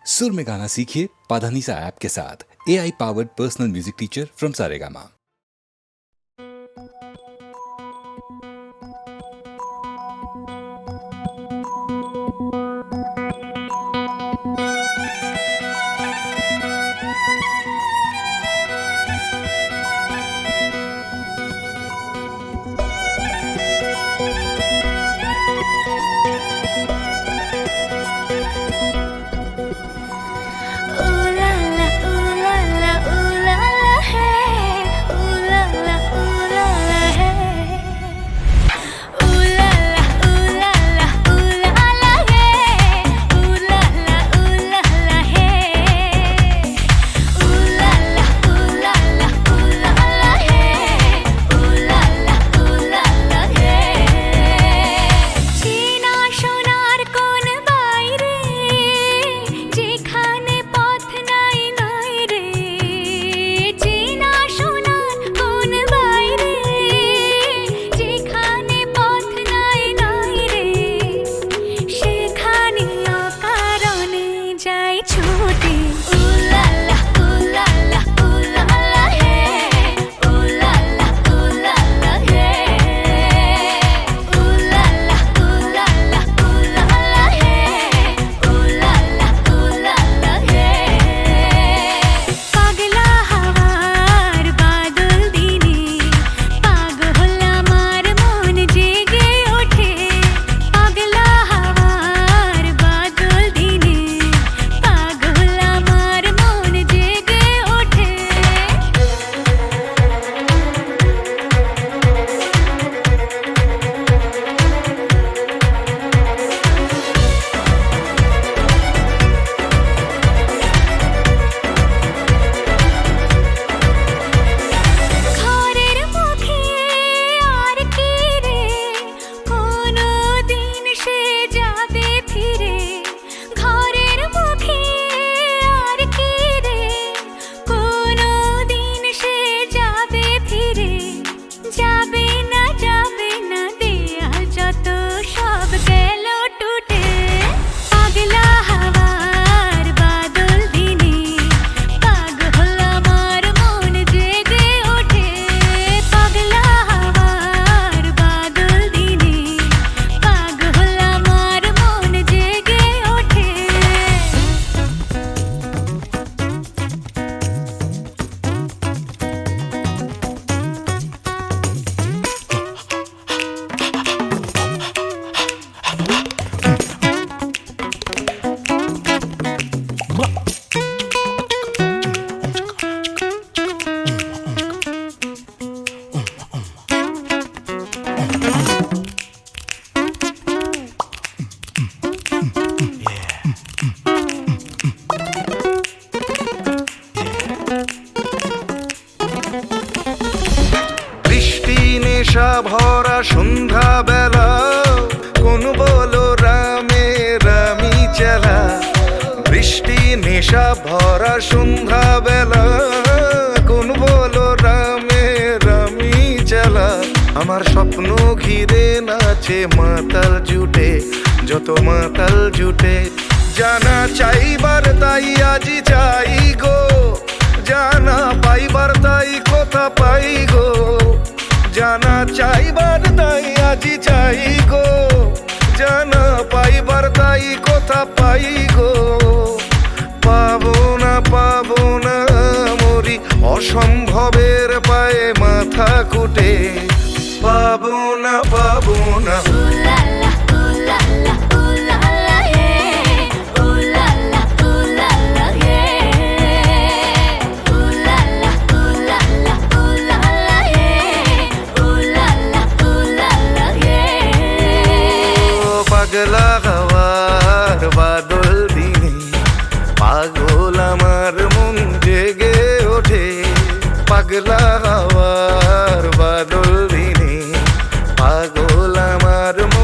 सुर में गाना सीखिए पाधानीसा ऐप के साथ। AI powered personal music teacher from Saregama. ভরা সন্ধ্যা বেলা কোন বলো রামে রামি চেলা। বৃষ্টি নেশা ভরা সন্ধ্যা বেলা কোন বলো রামে রামি চেলা। আমার স্বপ্ন ঘিরে নাচে মাতাল জুটে, যত মাতাল জুটে। জানা চাইবার তাই আজি চাই গো, জানা পাইবার তাই কথা পাই গো। জানা চাইবার তাই আজি চাই গো, জানা পাইবার তাই কথা পাই গো। পাবো না মরি অসম্ভবের পায়ে মাথা কুটে। পাবো না পাগলা হাওয়ার বাদল দিনে পাগল আমার মন জেগে ওঠে। পাগলা হাওয়ার বাদল দিনে পাগল আমার মন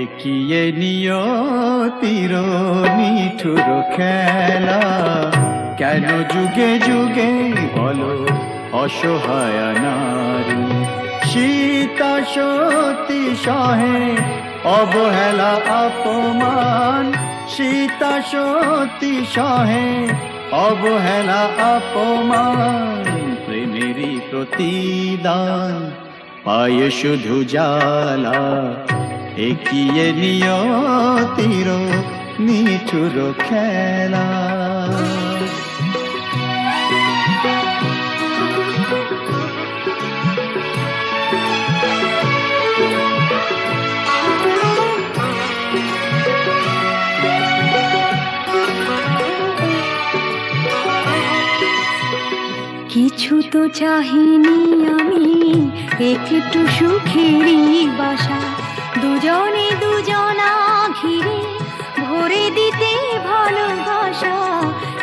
একিয়ে নিয়তির নিঠুর খেলা, কেন যুগে যুগে বলো অসহায় নারী। সীতা সতী সহে অবহেলা অপমান, সীতা সতী সহে অবহেলা অপমান। প্রেমেরই প্রতিদান পায় শুধু জ্বালা, একিয়ে নিয়তির নিঠুর খেলা। কিছু তো চাহিনি আমি, একটু সুখেরই বাসা, দুজনে দুজনা ঘিরে ভরে দিতে ভালোবাসা।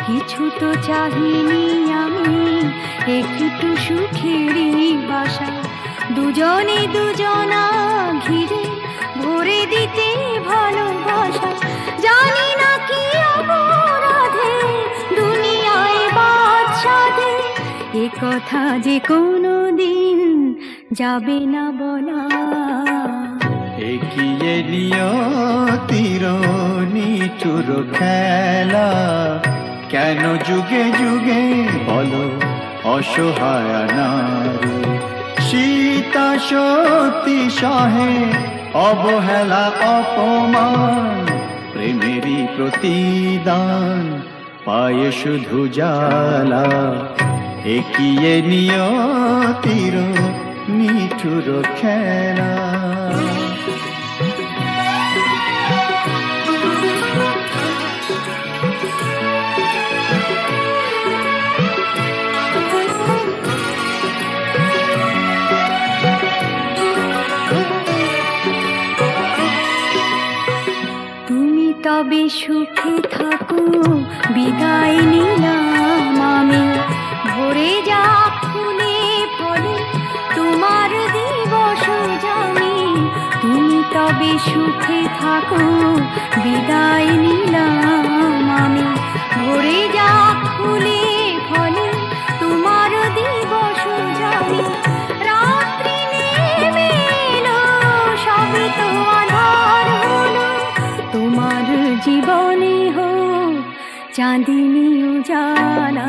কিছু তো চাহিনি আমি, একটু সুখেরই বাসা, দুজনে দুজনা ঘিরে ভরে দিতে ভালোবাসা। জানি না কি অপরাধে দুনিয়ায় বাদশাদে, এ কথা যে কোনো দিন যাবে না বলা। একিয়ে নিয়তির নিঠুর খেলা, কেন যুগে যুগে বলো অসহায় নারী। সীতা সতী সহে অবহেলা অপমান, প্রেমেরই প্রতিদান পায় শুধু জ্বালা। একিয়ে নিয়তির নিঠুর খেলা। তুমি তবে সুখে থাকো, বিদায় নিলাম আমি। ভরে যা ফুলে ফলে তোমার দিবস জানি। তুমি তবে সুখে থাকো, বিদায় নিলাম আমি। ভরে যা ফুলে ফলে তোমার দিবস জানি। রাত্রি নেমে এলো, সবে তো আঁধার হলো, তোমার জীবনে হোক চাঁদিনী উজালা।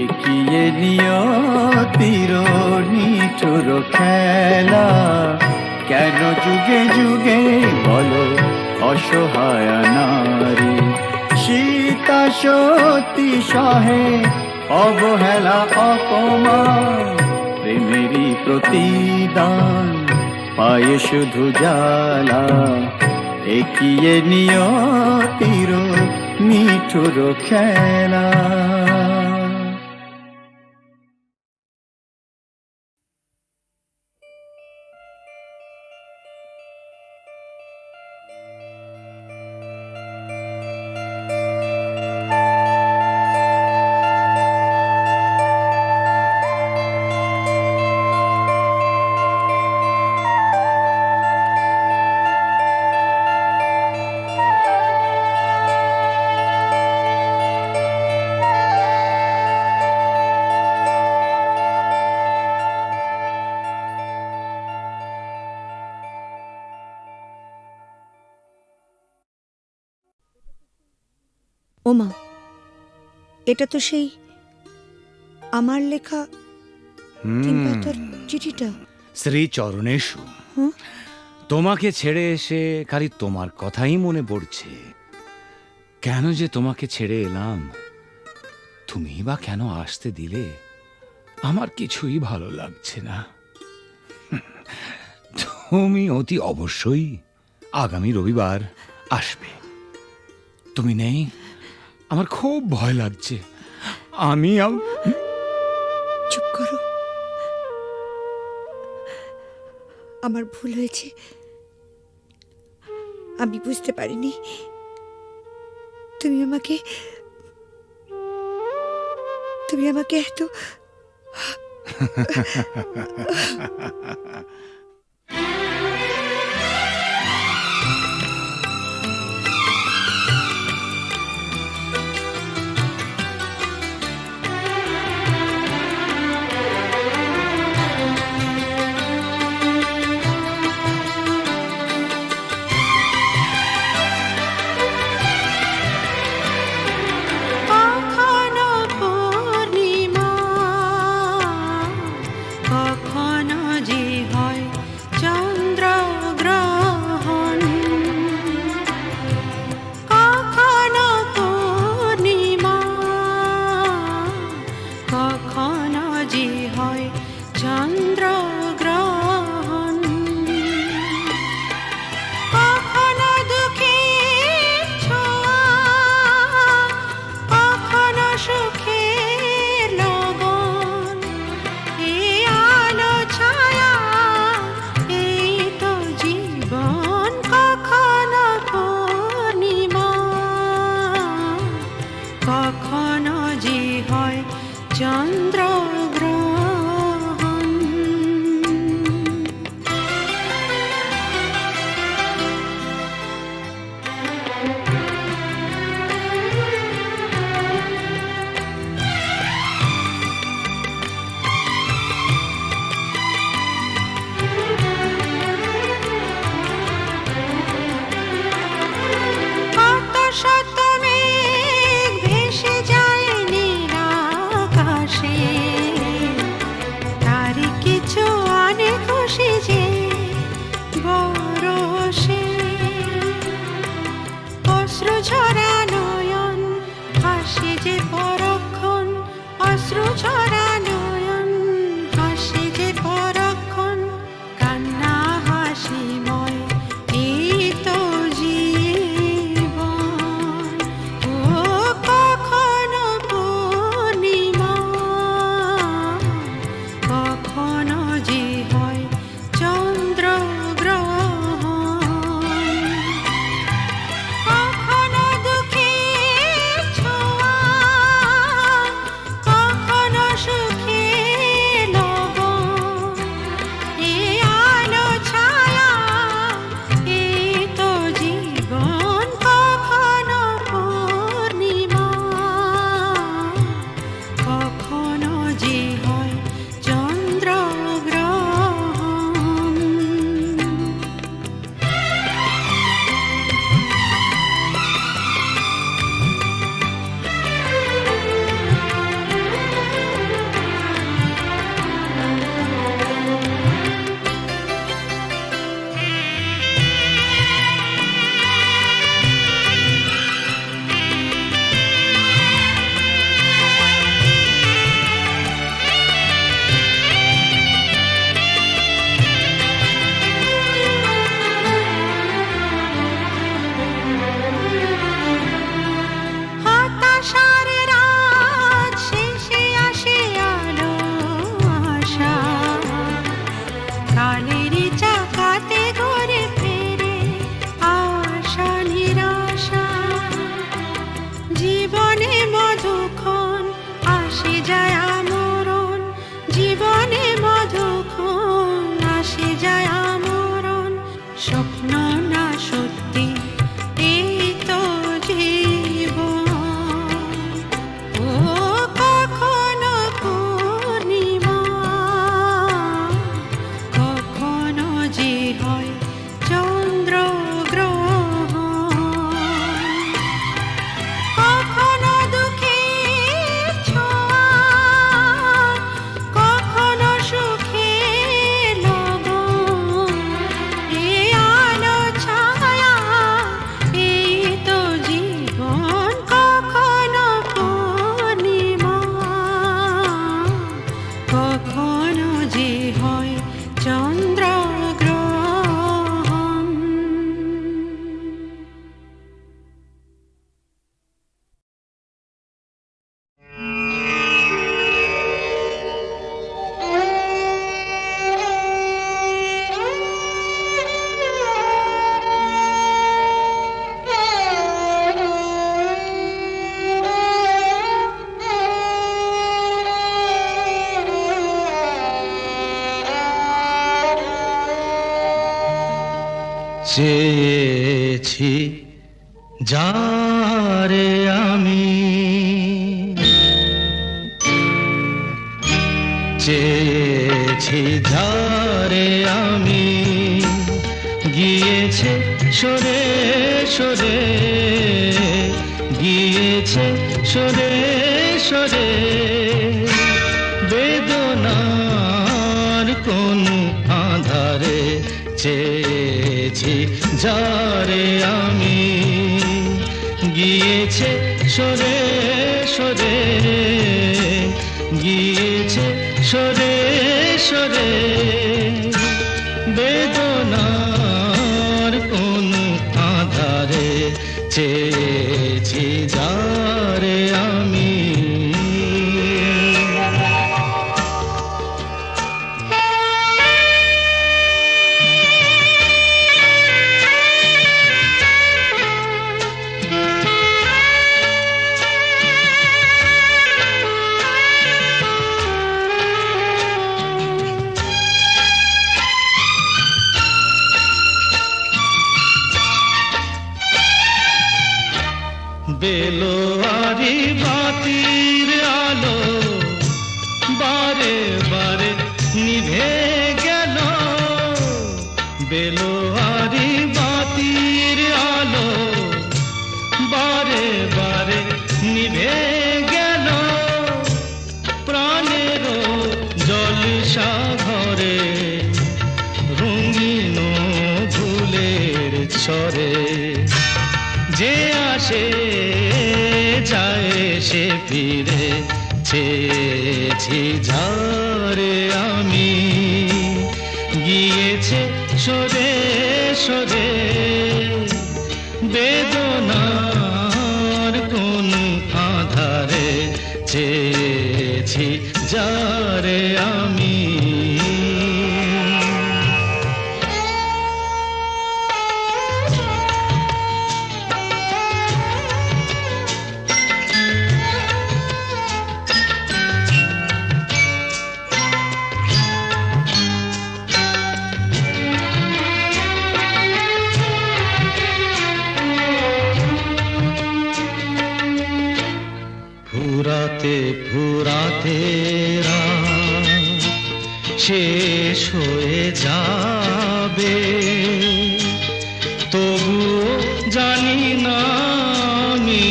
একিয়ে নিয়তির নিঠুর খেলা, কেন যুগে যুগে বলো অসহায় নারী। সীতা সতী সহে অবহেলা অপমান, প্রেমেরই প্রতিদান পায় শুধু জ্বালা। একিয়ে নিয়তির নিঠুর খেলা। ওমা, এটা তো সেই আমার লেখা তিন পাতার চিঠিটা। শ্রী চরণেশু, হুম? তোমাকে ছেড়ে এসে খালি তোমার কথাই মনে পড়ছে। কেন যে তোমাকে ছেড়ে এলাম, তুমি বা কেন আসতে দিলে, আমার কিছুই ভালো লাগছে না। তুমি অতি অবশ্যই আগামী রবিবার আসবে। তুমি নেই, আমার খুব ভয় লাগছে। আমি চুপ করো, আমার ভুল হয়েছে। আমি বুঝতে পারিনি তুমি আমাকে এত স্বপ্ন না সত্যি এই তো জীবন। ও কখনো পূর্ণিমা, কখনো যে হয় চন্দ্রগ্রহণ, কখনো দুঃখের ছোঁয়া, কখনো সুখের লগন। এ আলো ছায়া এই তো জীবন, কখনো পূর্ণিমা, কখনো যে হয় চন্দ্রগ্রহণ। চেয়েছি যারে আমি, চেয়েছি যারে আমি, গিয়েছে সরে সরে, গিয়েছে সরে সরে, বেদনার কোন আধারে চেয়েছি যারে আমি, গিয়েছে সরে সরে, গিয়েছে সরে সরে, বেদনার কোন আধারে চেয়েছি যারে আমি। বেলোয়ারি বাতির আলো বারে বারে নিভে গেল, বেলোয়ারি বাতির আলো বারে বারে নিভে গেল, প্রাণের জলসা ঘরে রঙিন ফুলের ছড়ে, যে আসে যায় সে ফিরে, চেয়েছি যারে আমি, গিয়েছে সরে সরে, বেদনার কোন আধারে চেয়েছি যারে আমি। ফুরাতে ফুরাতে রাত শেষ হয়ে যাবে, তবুও জানি না আমি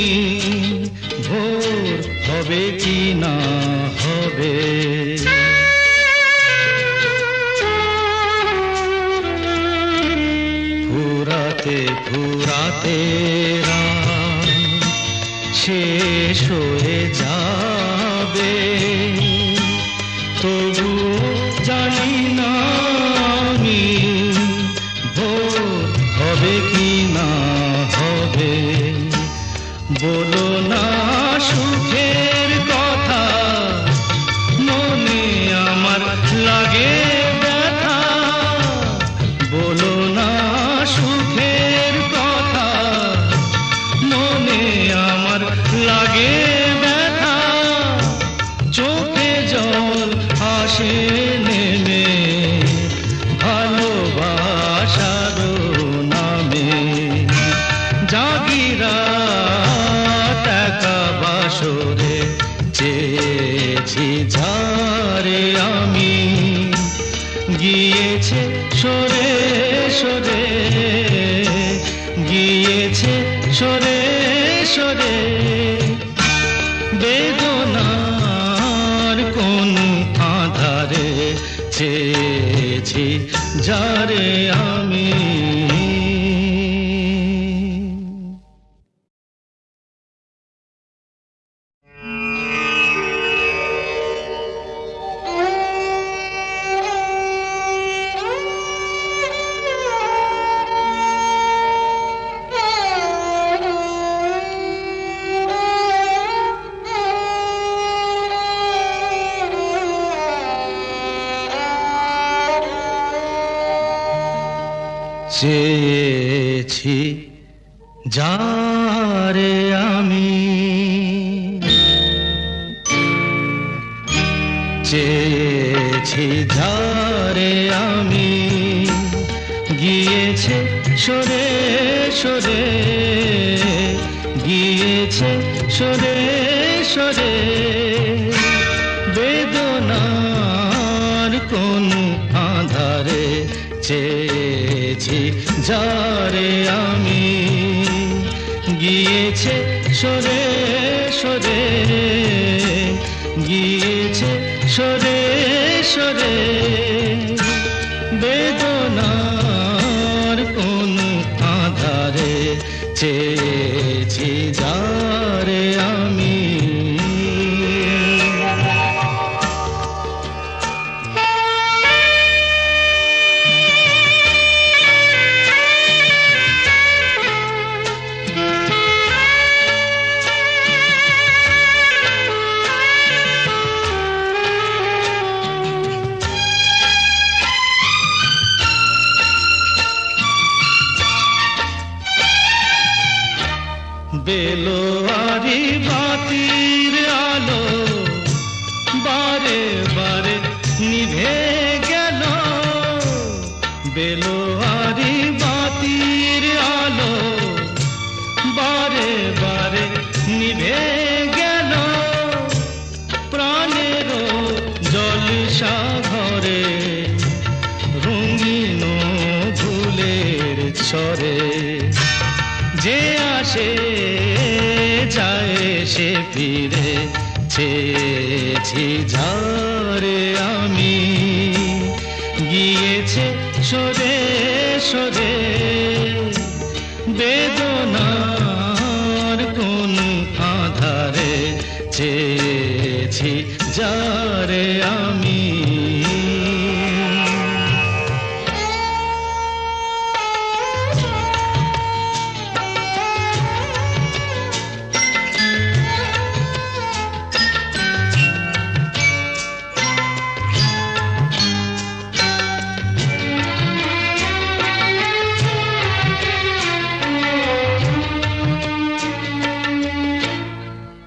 ভোর হবে কি না হবে। ফুরাতে ফুরাতে রাত শেষ হয়ে যাবে, তবু জানি না আমি ভোর হবে কি না হবে। বলো না সুখের কথা, মনে আমার লাগে ব্যথা, বলো না সুখের কথা, মনে আমার লাগে ব্যথা, চোখে জল আসে নেমে ভালোবাসার যারে আমি চেয়েছি যারে আমি চেয়েছি যারে আমি গিয়েছে সরে সরে গিয়েছে সরে সরে বেদনার কোন আধারে চেয়েছি যারে আমি গিয়েছে সরে সরে গিয়েছে সরে সরে বেদনার কোন আধারে চেয়েছি যারে আমি বেলোয়ারি বাতির আলো বারে বারে নিভে গেল বেলোয়ারি বাতির আলো বারে বারে নিভে গেল প্রাণের জলসা ঘরে রঙিন ফুলের ছড়ে যে আসে যায় সে ফিরে চেয়েছি যারে আমি গিয়েছে সরে সরে বেদনার কোন আধারে চেয়েছি যারে আমি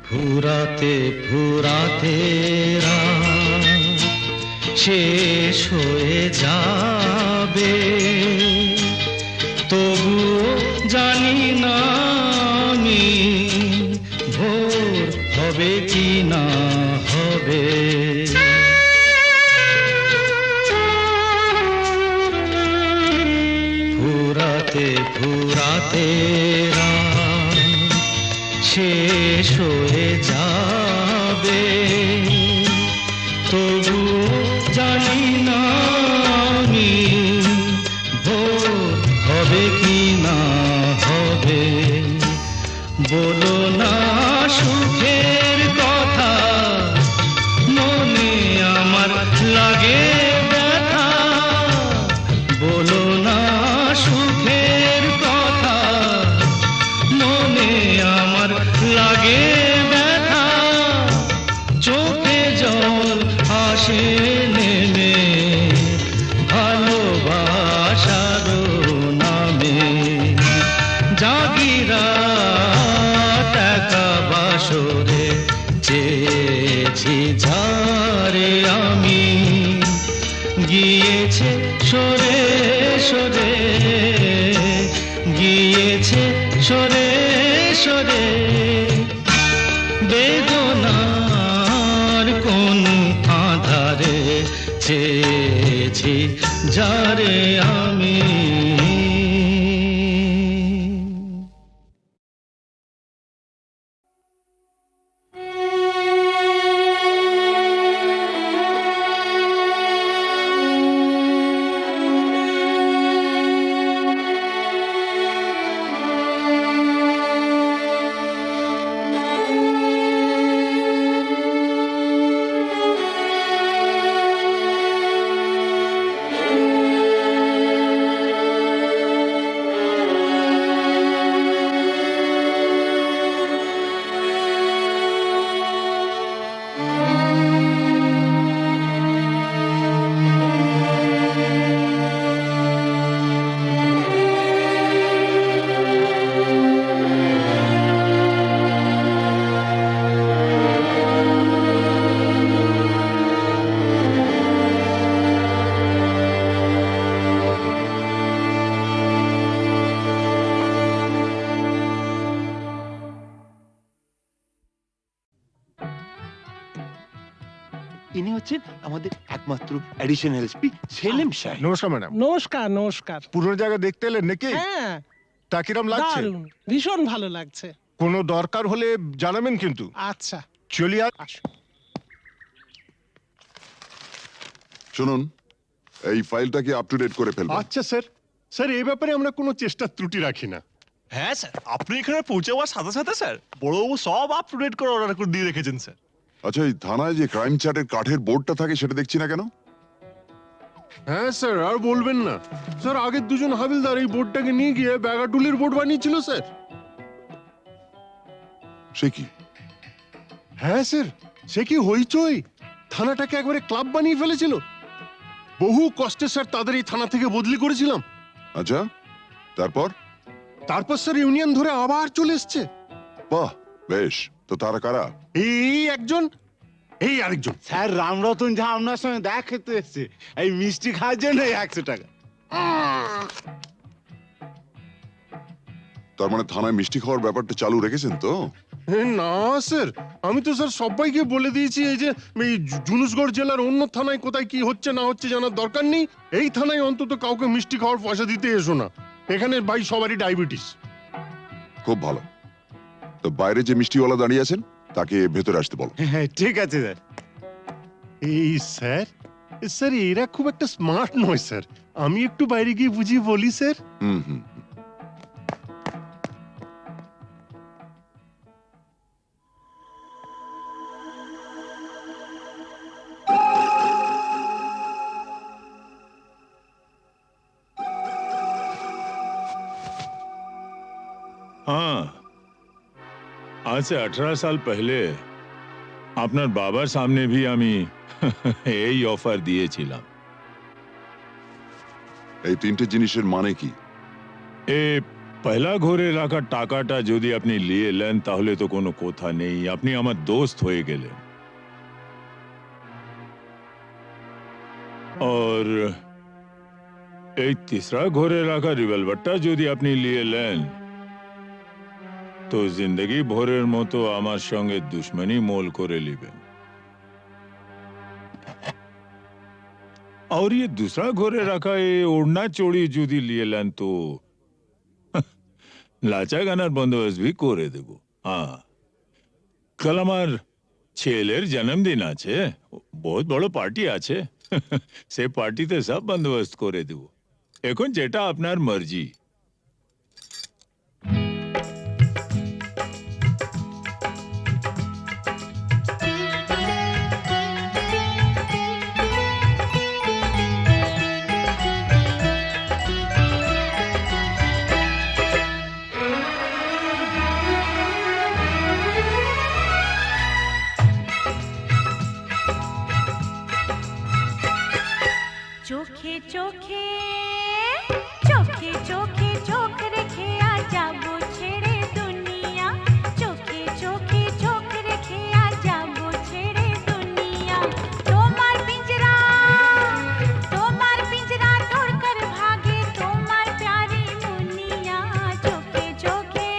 ফুরাতে ফুরাতে রাত শেষ হয়ে যাবে তবুও জানি না আমি ভোর হবে কি না হবে ফুরাতে ফুরাতে রাত শেষ হয়ে যাবে তবু জানি না আমি ভোর হবে কি না হবে বলো না সুখের কথা মনে আমার লাগে ব্যথা বলো না সুখের কথা মনে আমার লাগে ব্যথা চোখে জল আসে নেমে ভালোবাসার নামে জাগিরা টাকা বাসরে চেয়েছি যারে আমি গিয়েছে সরে সরে গিয়েছে সরে সরে বেদনার কোন আধারে চেয়েছি যারে আমি ইনি হচ্ছেন আমাদের একমাত্র অ্যাডিশনাল এসপি সেলিম সাহেব। নমস্কার ম্যাডাম। নমস্কার নমস্কার। পুরনো জায়গা দেখতে এলেন নাকি? হ্যাঁ, তা কিরম লাগছে? দারুণ, ভীষণ ভালো লাগছে। কোনো দরকার হলে জানাবেন কিন্তু। আচ্ছা, চলি আর আসুন। শুনুন, এই ফাইলটা কি আপ টু ডেট করে ফেলবেন? আচ্ছা স্যার। স্যার এই ব্যাপারে আমরা কোনো চেষ্টার ত্রুটি রাখি না। হ্যাঁ স্যার, আপনি এখানে পৌঁছে যাওয়ার সাথে সাথে স্যার বড়বাবু সব আপ টু ডেট করে অর্ডার করে দিয়ে রেখেছেন স্যার। আচ্ছা, এই থানায় যে ক্রাইম চ্যাটের কাঠের বোর্ডটা থাকে সেটা দেখছি না কেন? হ্যাঁ স্যার, আর বলবেন না স্যার, আগের দুজন হাবিলদার এই বোর্ডটাকে নিয়ে গিয়ে ব্যাগাটুলির বোর্ড বানিয়েছিল স্যার। সে কি? হ্যাঁ স্যার, সে কি হইচই, থানাটাকে একবারে ক্লাব বানিয়ে ফেলেছিল। বহু কষ্টে স্যার তাদের এই থানা থেকে বদলি করেছিলাম। আচ্ছা, তারপর? তারপর স্যার ইউনিয়ন ধরে আবার চলে এসছে। বাহ, বেশ। তো তারা কারা? এই একজন, এই আরেকজন। স্যার রামরতন যা আপনার সঙ্গে দেখা খেতে এসছে এই মিষ্টি খাওয়ার জন্য 100 টাকা। তার মানে থানায় মিষ্টি খাওয়ার ব্যাপারটা চালু রেখেছেন তো? না স্যার, আমি তো স্যার সবাইকে বলে দিয়েছি এই যে এই জুনুসগড় জেলার অন্য থানায় কোথায় কি হচ্ছে না হচ্ছে জানার দরকার নেই। এই থানায় অন্তত কাউকে মিষ্টি খাওয়ার পয়সা দিতে এসো না। এখানে ভাই সবারই ডায়াবেটিস। খুব ভালো। তো বাইরে যে মিষ্টিওয়ালা দাঁড়িয়ে আছেন তাকে ভেতরে আসতে বলো। হ্যাঁ ঠিক আছে স্যার। এই স্যার, স্যার এরা খুব একটা স্মার্ট নয় স্যার, আমি একটু বাইরে গিয়ে বুঝিয়ে বলি স্যার। হুম হুম। हाँ, आज से 18 साल पहले আপনার বাবার সামনে भी আমি এই অফার দিয়েছিলাম। এই তিনটে জিনিসের মানে কি? এই পয়লা ঘরে রাখা টাকাটা যদি আপনি নিয়ে নেন তাহলে তো কোনো কথা নেই, আপনি আমার দোস্ত হয়ে গেলেন। और এই तीसरा ঘরে রাখা রিভলভারটা যদি আপনি নিয়ে নেন তো জিন্দগি ভরের মতো আমার সঙ্গে দুশ্মনী মোল করে নেবেন। और ये दूसरा घरे रखा ये ओढ़ना चोड़ी যদি নিয়ে নেন তো লাচা গানার বন্দোবস্ত भी করে দেব। হ্যাঁ, কাল আমার ছেলের জন্মদিন আছে, বহুত বড় পার্টি আছে, সে পার্টিতে সব বন্দোবস্ত করে দেব। এখন যেটা আপনার মর্জি। চোখে চোখে চোখে চোখে চোখ রেখে আ যাবো ছেড়ে দুনিয়া, চোখে চোখে চোখ রেখে আ যাবো ছেড়ে দুনিয়া। তোমার পিঞ্জরা তোড়কর ভাগে তোমার প্যারি মুনিয়া, চোখে চোখে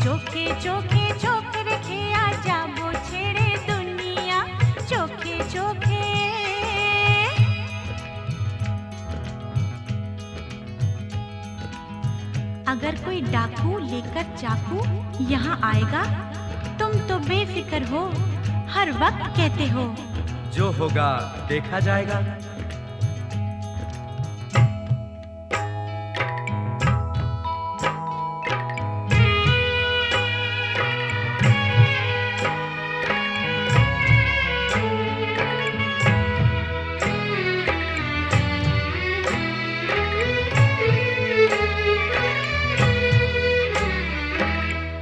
চোখে চোখে চোখ রেখে আ যাবো ছেড়ে দুনিয়া, চোখে চোখে। अगर कोई डाकू लेकर चाकू यहाँ आएगा तुम तो बेफिक्र हो, हर वक्त कहते हो जो होगा देखा जाएगा।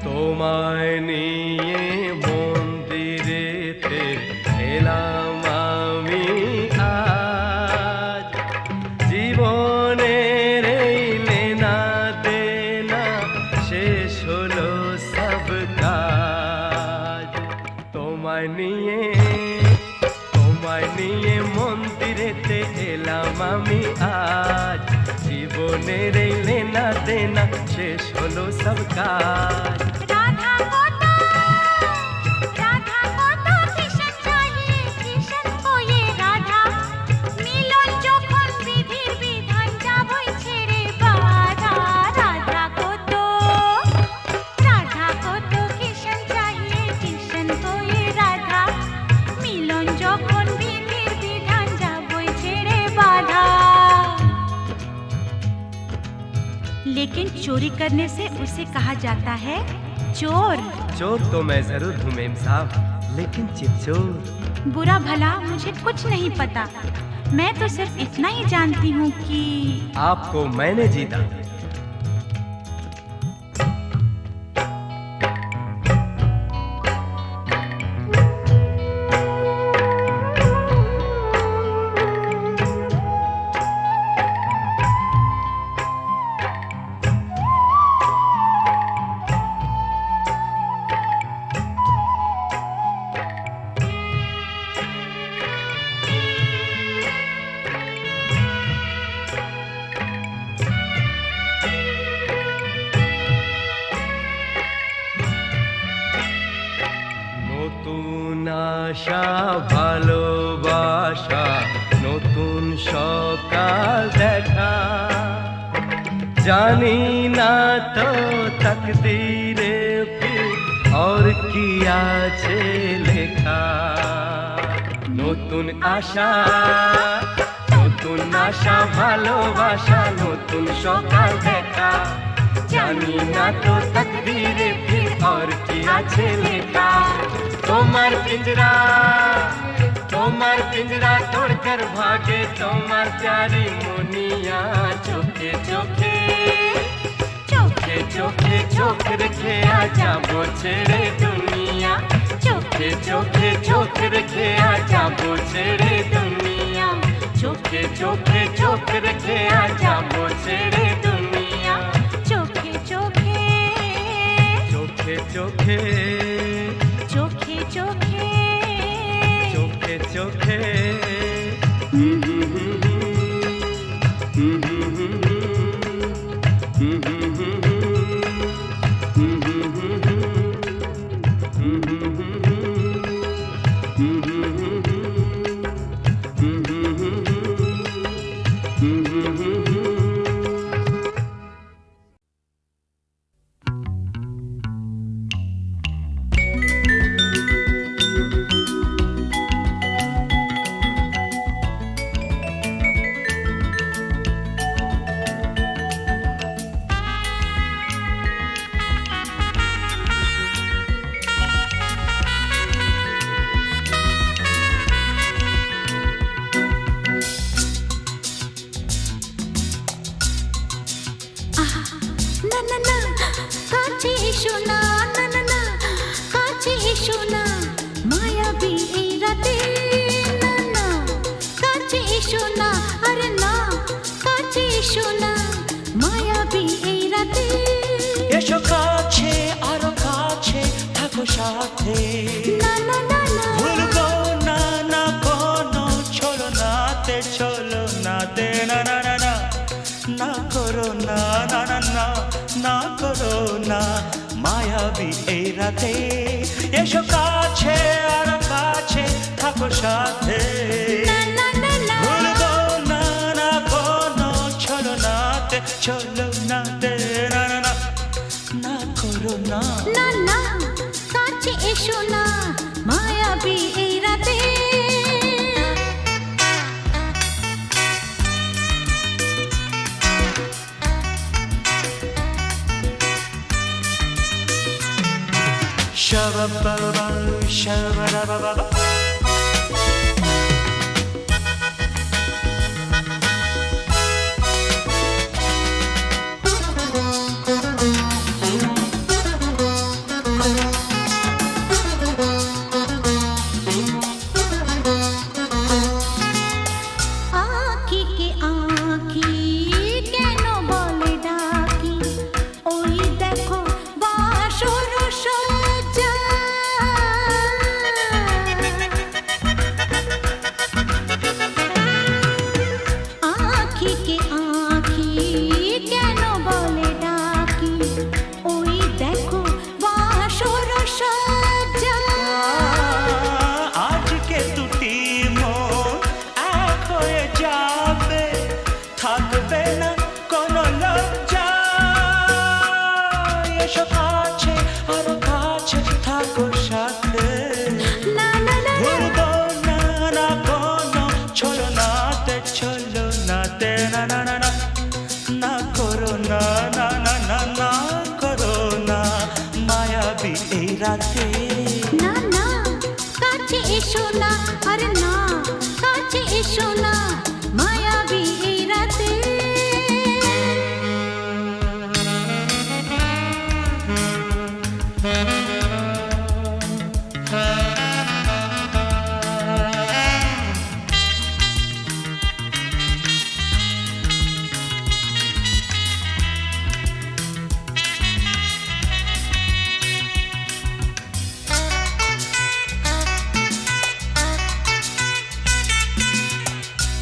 তোমায় নিয়ে মন্দিরেতে এলাম আমি আজ, জীবনের এই লেনা দেনা শেষ হলো সব কাজ। তোমায় নিয়ে মন্দিরেতে এলাম আমি আজ, জীবনের এই লেনা দেনা শেষ হলো সব কাজ। राधा को तो किशन चाहिए, किशन लेकिन चोरी करने से उसे कहा जाता है चोर। चोर तो मैं जरूर हूँ मेम साहब, लेकिन चिपचोर। बुरा भला मुझे कुछ नहीं पता, मैं तो सिर्फ इतना ही जानती हूँ कि आपको मैंने जीता। নতুন আশা ভালোবাসা, নতুন সকাল দেখা, জানি না তো তকদীরে ফির और কি আছে লেখা। নতুন আশা, নতুন আশা ভালোবাসা, নতুন সকাল দেখা, জানি না তো তকদীরে ফির और কি আছে লেখা। তোমার পিঞ্জরা, তোমার পিঞ্জরা তোড়কর ভাগে তোমার প্যারি মুনিয়া, চোখে চোখে চোখে চোখে চোখ রেখে আজাবো ছেড়ে দুনিয়া, চোখে চোখে চোখ রেখে আজাবো ছেড়ে দুনিয়া, চোখে চোখে চোখ রেখে আজাবো ছেড়ে দুনিয়া, চোখে চোখে চোখে চোখে চোখে চোখে চোখে চোখে রাতে না না কাছে এসো না, আরে না কাছে এসো না, মায়াবী এই রাতে।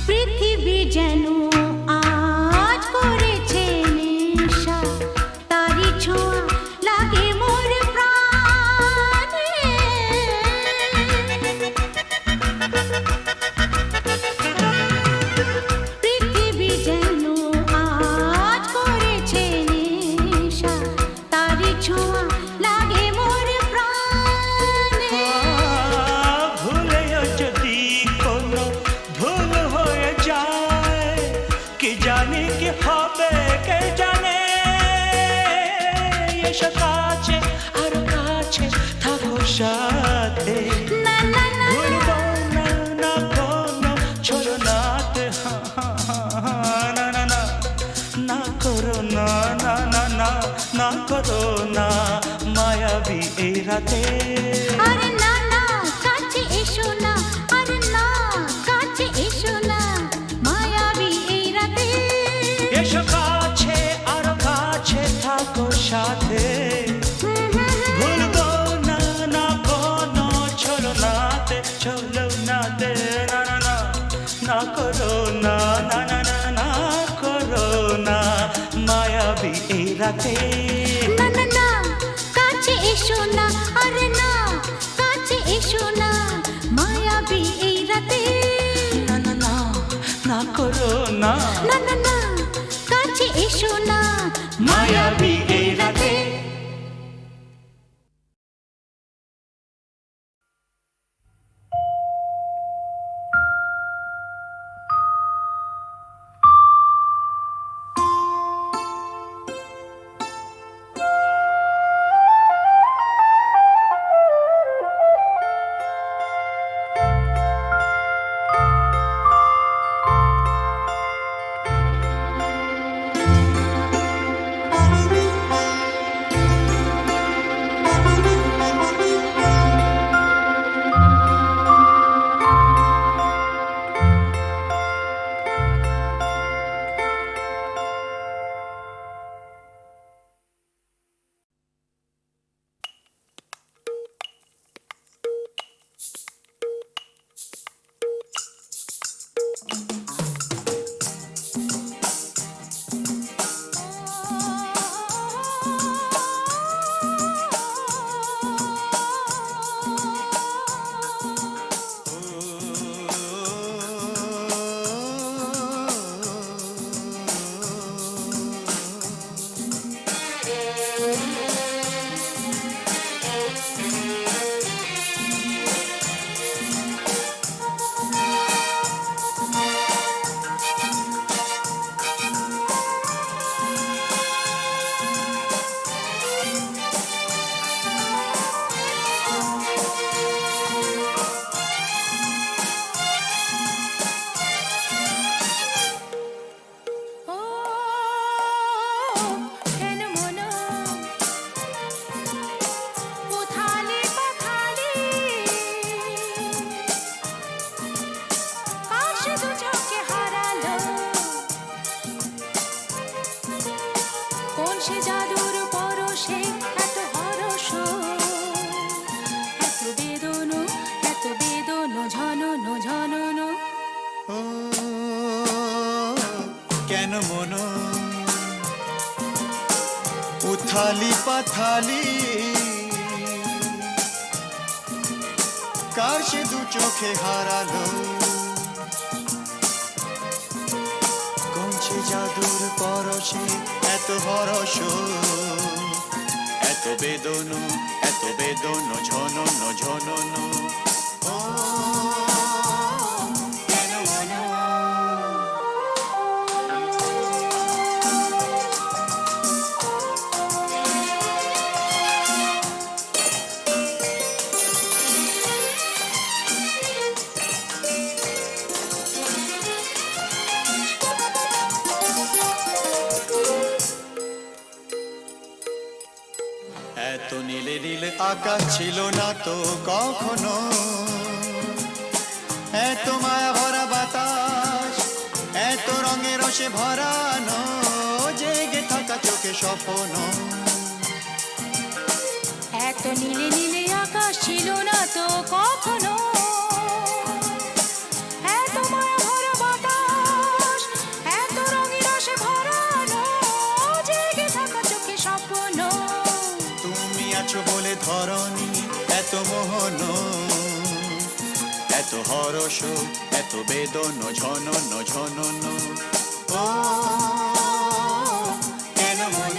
পৃথিবী যেন আজ করেছে নেশা, তারি ছোঁয়া লাগে মোর প্রাণে। পৃথিবী যেন আজ করেছে নেশা, তারি ছোঁয়া লাগে মোর প্রাণে। ভুলেও যদি কোনো ভুল হয়ে যায়, কি জানি কি হবে কে জানে। এসো কাছে আর কাছে থাকো সাথে, না না না ভুলবো না না কোনো ছলনাতে। না না না না করো না না না না না করো না মায়াবী এই রাতে। আরে না না কাছে এসো না, আরে না কাছে এসো না, মায়াবী এই রাতে। এসো কাছে আর কাছে থাকো সাথে, ভুলবো না না কোনো ছলনাতে ছলনাতে। না না না না করো না না না না না করো না মায়াবী এই রাতে। না না না কাছে এসো না, আরে না কাছে এসো না, মায়াবী এই রাতে। না না না না করো না না না না কাছে এসো না, মায়াবী এই রাতে। সে জাদুর পরশে এত হরস, এত বেদন ঝনন ঝনন। কেন মন উথালি পাথালি, কার সে দু চোখে হারালো, কোন সে জাদুর পরশে এত হরস, এত বেদন ঝনন ঝনন। এত নীলে নীলে আকাশ ছিল না তো কখনো, এত মায়া ভরা বাতাস, এত রঙে রসে ভরানো, জেগে থাকা চোখে স্বপ্ন। এত নীলে নীলে আকাশ ছিল না তো কখনো, এত মায়া ভরা বাতাস, এত রঙে রসে ভরানো, জেগে থাকা চোখে স্বপ্ন। তুমি আছো বলে ধরণী এত মোহন, এত হরস, এত বেদন, ঝনন ঝনন। ও কেন মন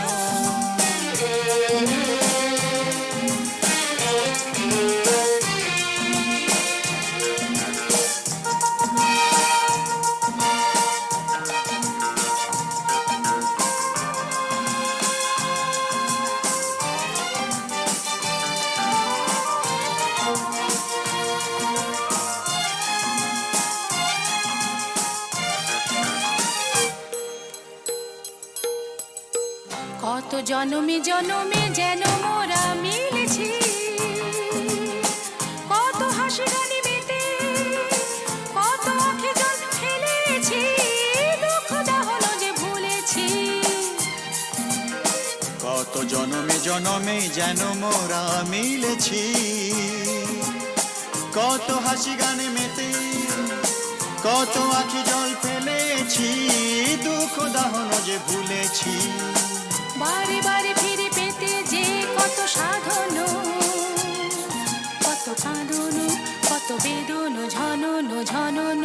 কত জনমে জনমে যেন মোরা মিলেছি, কত হাসি গানে মেতে, কত আঁখি জল ফেলেছি, দুঃখ দাহন যে ভুলেছি। কত জনমে জনমে যেন মোরা মিলেছি, কত হাসি গানে মেতে, কত আঁখি জল ফেলেছি, দুঃখ দাহন যে ভুলেছি। বারে বারে ফিরে পেতে যে কত সাধন, কত কাঁদন, কত বেদন, ঝনন ঝনন।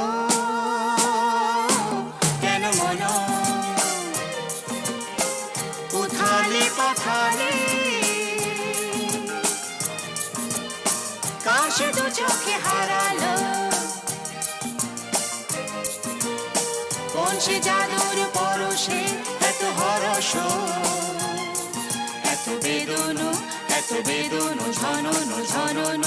ও কেন মন উথালি পাথালি, কাশে দু চোখে হারালো, কোন সে জাদুর পরশে এত হরস, এত বেদন, এত বেদন, ঝনন ঝনন।